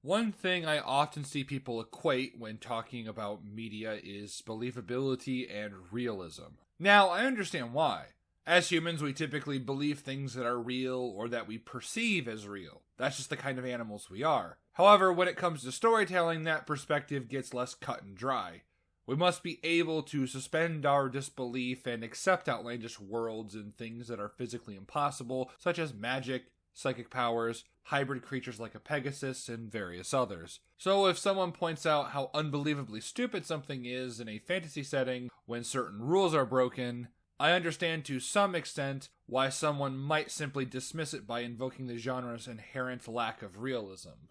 One thing I often see people equate when talking about media is believability and realism. Now, I understand why. As humans, we typically believe things that are real or that we perceive as real. That's just the kind of animals we are. However, when it comes to storytelling, that perspective gets less cut and dry. We must be able to suspend our disbelief and accept outlandish worlds and things that are physically impossible, such as magic, psychic powers, hybrid creatures like a Pegasus, and various others. So if someone points out how unbelievably stupid something is in a fantasy setting when certain rules are broken, I understand to some extent why someone might simply dismiss it by invoking the genre's inherent lack of realism.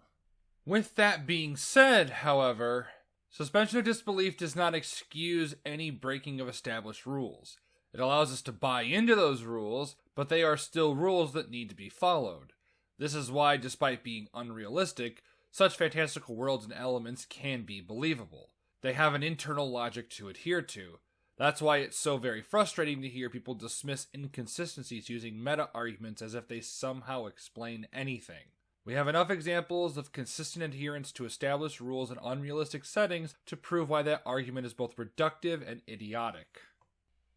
With that being said, however, suspension of disbelief does not excuse any breaking of established rules. It allows us to buy into those rules, but they are still rules that need to be followed. This is why, despite being unrealistic, such fantastical worlds and elements can be believable. They have an internal logic to adhere to. That's why it's so very frustrating to hear people dismiss inconsistencies using meta-arguments as if they somehow explain anything. We have enough examples of consistent adherence to established rules in unrealistic settings to prove why that argument is both reductive and idiotic.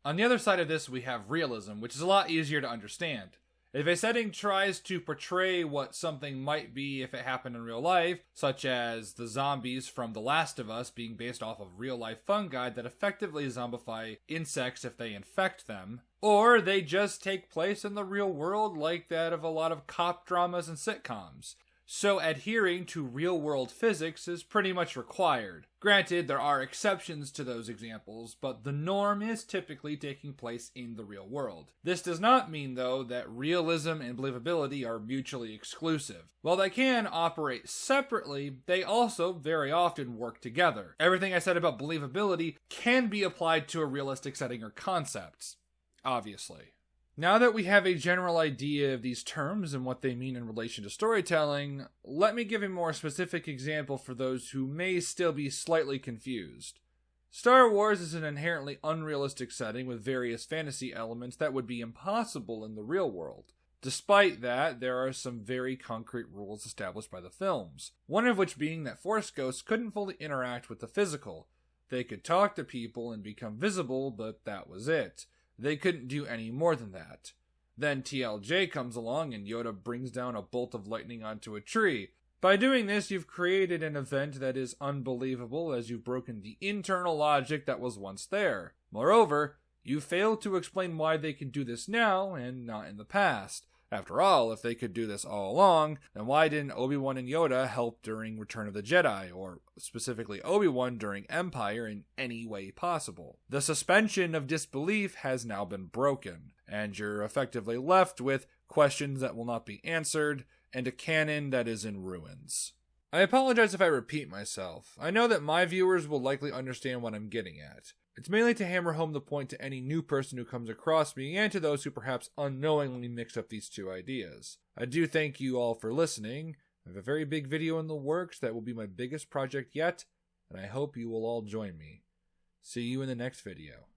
On the other side of this, we have realism, which is a lot easier to understand. If a setting tries to portray what something might be if it happened in real life, such as the zombies from The Last of Us being based off of real-life fungi that effectively zombify insects if they infect them, or they just take place in the real world like that of a lot of cop dramas and sitcoms. So adhering to real-world physics is pretty much required. Granted, there are exceptions to those examples, but the norm is typically taking place in the real world. This does not mean, though, that realism and believability are mutually exclusive. While they can operate separately, they also very often work together. Everything I said about believability can be applied to a realistic setting or concepts, obviously. Now that we have a general idea of these terms and what they mean in relation to storytelling, let me give a more specific example for those who may still be slightly confused. Star Wars is an inherently unrealistic setting with various fantasy elements that would be impossible in the real world. Despite that, there are some very concrete rules established by the films, one of which being that Force ghosts couldn't fully interact with the physical. They could talk to people and become visible, but that was it. They couldn't do any more than that. Then TLJ comes along and Yoda brings down a bolt of lightning onto a tree. By doing this, you've created an event that is unbelievable as you've broken the internal logic that was once there. Moreover, you fail to explain why they can do this now and not in the past. After all, if they could do this all along, then why didn't Obi-Wan and Yoda help during Return of the Jedi, or specifically Obi-Wan during Empire in any way possible? The suspension of disbelief has now been broken, and you're effectively left with questions that will not be answered, and a canon that is in ruins. I apologize if I repeat myself. I know that my viewers will likely understand what I'm getting at. It's mainly to hammer home the point to any new person who comes across me and to those who perhaps unknowingly mix up these two ideas. I do thank you all for listening. I have a very big video in the works that will be my biggest project yet, and I hope you will all join me. See you in the next video.